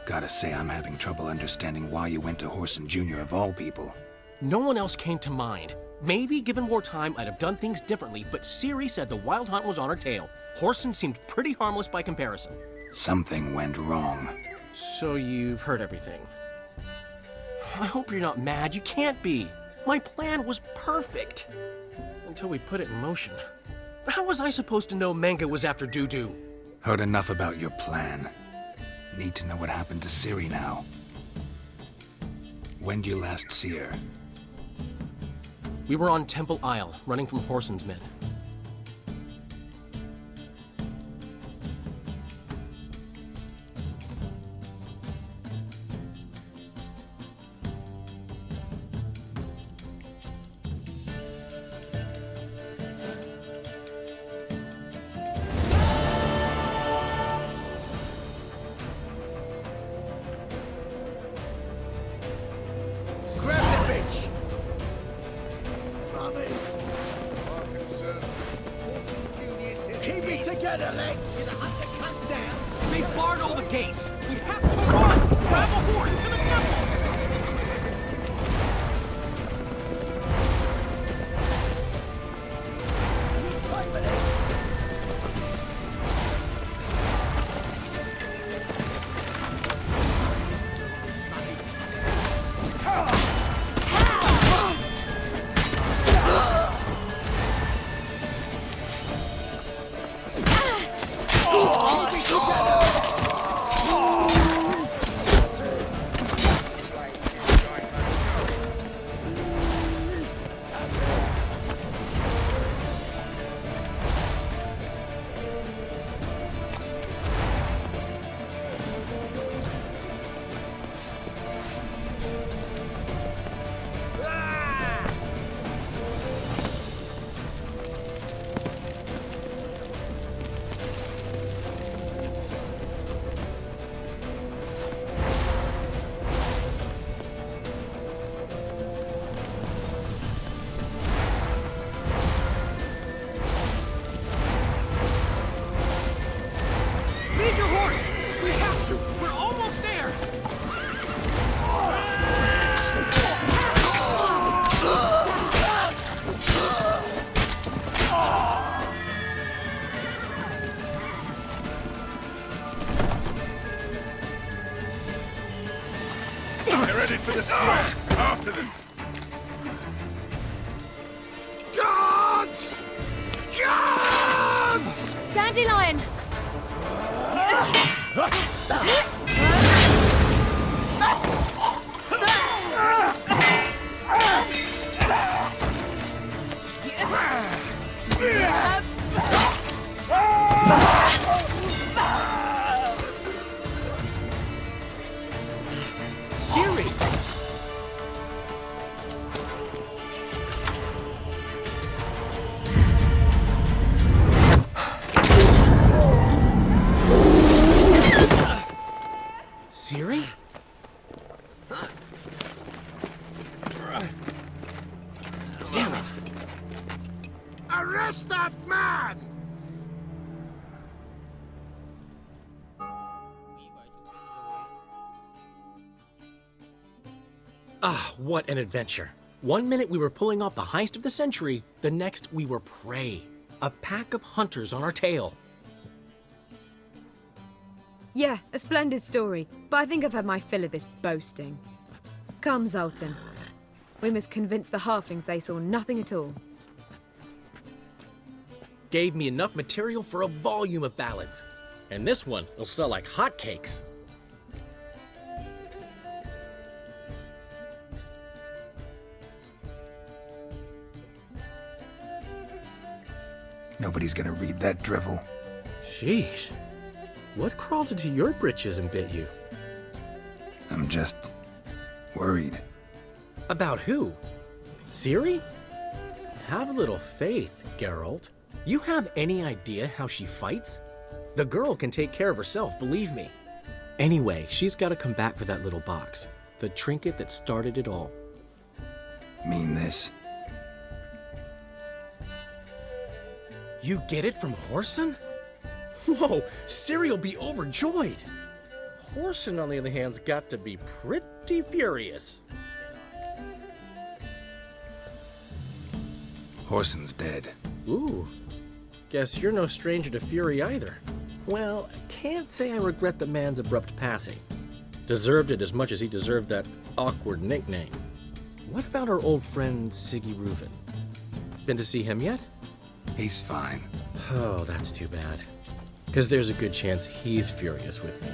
Gotta say, I'm having trouble understanding why you went to Whoreson Jr. of all people. No one else came to mind. Maybe, given more time, I'd have done things differently, but Ciri said the Wild Hunt was on her tail. Whoreson seemed pretty harmless by comparison. Something went wrong. So you've heard everything. I hope you're not mad. You can't be. My plan was perfect. Until we put it in motion. How was I supposed to know Manga was after Dudu? Heard enough about your plan. Need to know what happened to Ciri now. When did you last see her? We were on Temple Isle, running from Whoreson's men. Keep it together, lads! They barred all the gates! We have to run! Grab a horse to the temple! They're ready for the square. After them. Guards! Guards! Dandelion! Ciri! Ciri? Damn it! Arrest that man! Ah, what an adventure. 1 minute we were pulling off the heist of the century, the next we were prey. A pack of hunters on our tail. Yeah, a splendid story, but I think I've had my fill of this boasting. Come, Zoltan. We must convince the halflings they saw nothing at all. Gave me enough material for a volume of ballads. And this one will sell like hotcakes. Nobody's gonna read that drivel. Sheesh. What crawled into your britches and bit you? I'm just worried. About who? Ciri? Have a little faith, Geralt. You have any idea how she fights? The girl can take care of herself, believe me. Anyway, she's got to come back for that little box. The trinket that started it all. Mean this? You get it from Whoreson? Whoa, Ciri'll be overjoyed. Whoreson, on the other hand's got to be pretty furious. Whoreson's dead. Ooh, guess you're no stranger to fury either. Well, can't say I regret the man's abrupt passing. Deserved it as much as he deserved that awkward nickname. What about our old friend Siggy Reuven? Been to see him yet? He's fine. Oh, that's too bad. Because there's a good chance he's furious with me.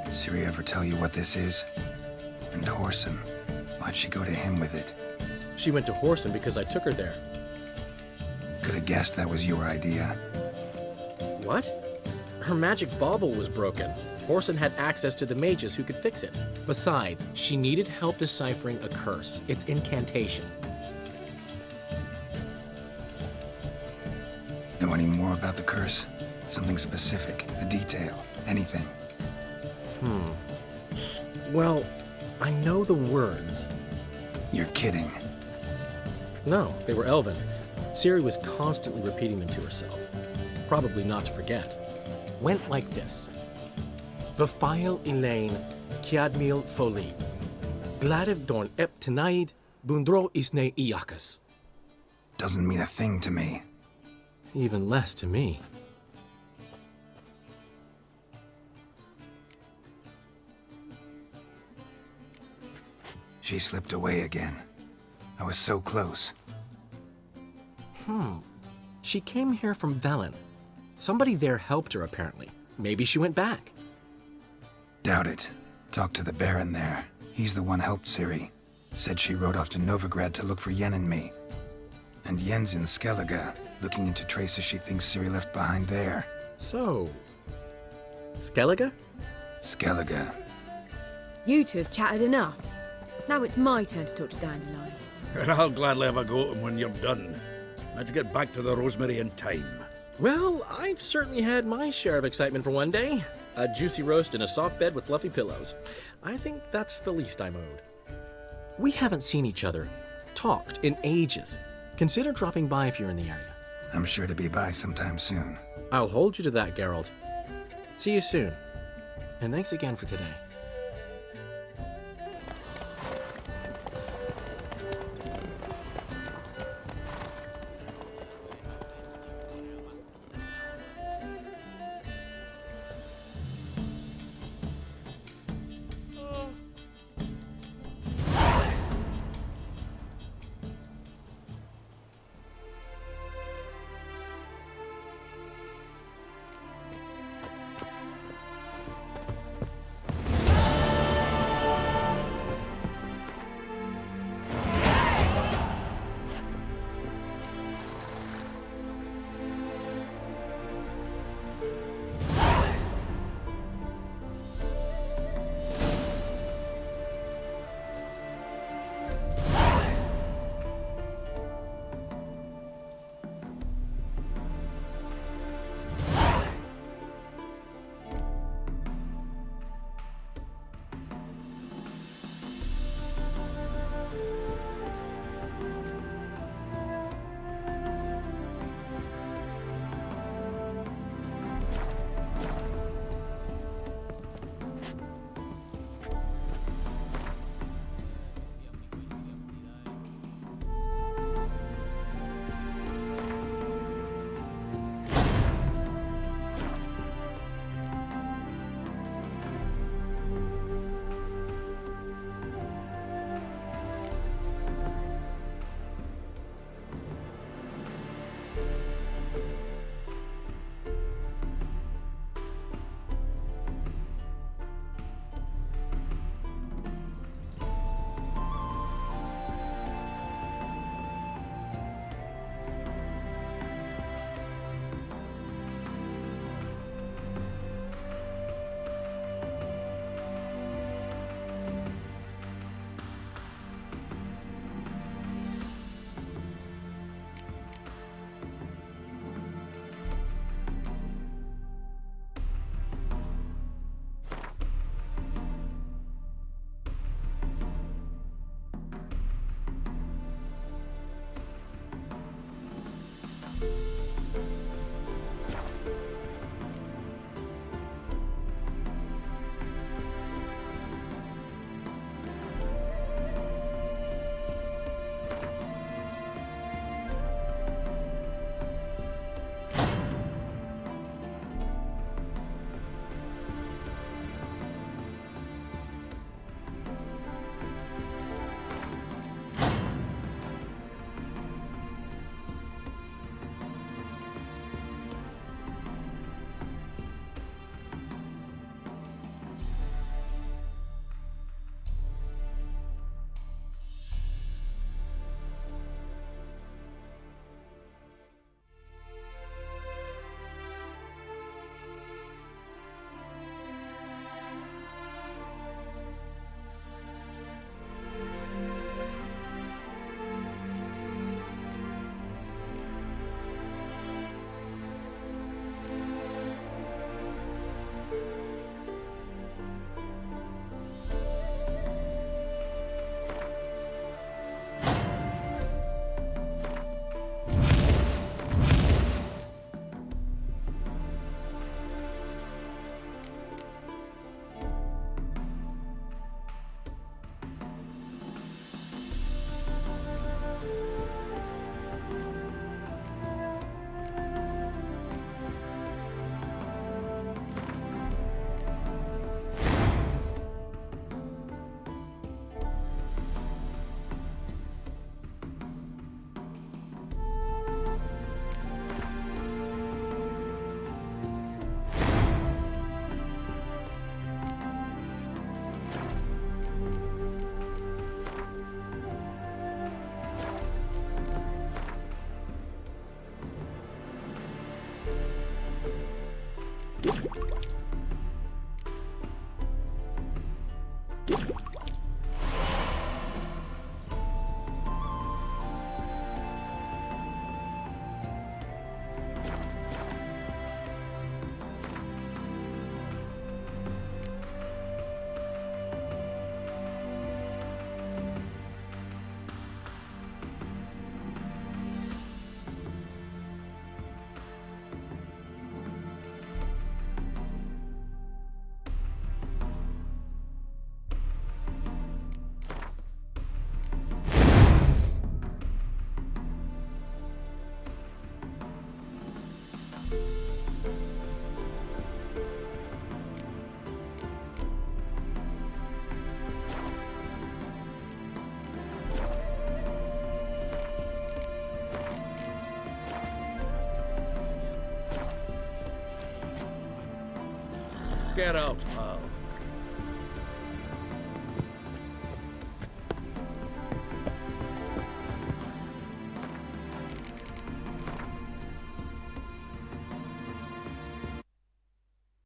Ciri ever tell you what this is? And Whoreson, why'd she go to him with it? She went to Whoreson because I took her there. Could have guessed that was your idea. What? Her magic bauble was broken. Whoreson had access to the mages who could fix it. Besides, she needed help deciphering a curse. It's incantation. Know any more about the curse? Something specific, a detail, anything? Well, I know the words. You're kidding. No, they were Elven. Ciri was constantly repeating them to herself. Probably not to forget. Went like this. Vafile Elaine, Kiadmil Foli. Gladiv Dorn Ep Tenaid, Bundro Isne Iakas. Doesn't mean a thing to me. Even less to me. She slipped away again. I was so close. She came here from Velen. Somebody there helped her, apparently. Maybe she went back. Doubt it. Talked to the Baron there. He's the one helped Ciri. Said she rode off to Novigrad to look for Yen and me. And Yen's in Skellige, looking into traces she thinks Ciri left behind there. So... Skellige? Skellige. You two have chatted enough. Now it's my turn to talk to Dandelion. And I'll gladly have a go at him when you're done. Let's get back to the Rosemary in time. Well, I've certainly had my share of excitement for one day. A juicy roast in a soft bed with fluffy pillows. I think that's the least I'm owed. We haven't seen each other, talked in ages. Consider dropping by if you're in the area. I'm sure to be by sometime soon. I'll hold you to that, Geralt. See you soon. And thanks again for today. Get out, pal.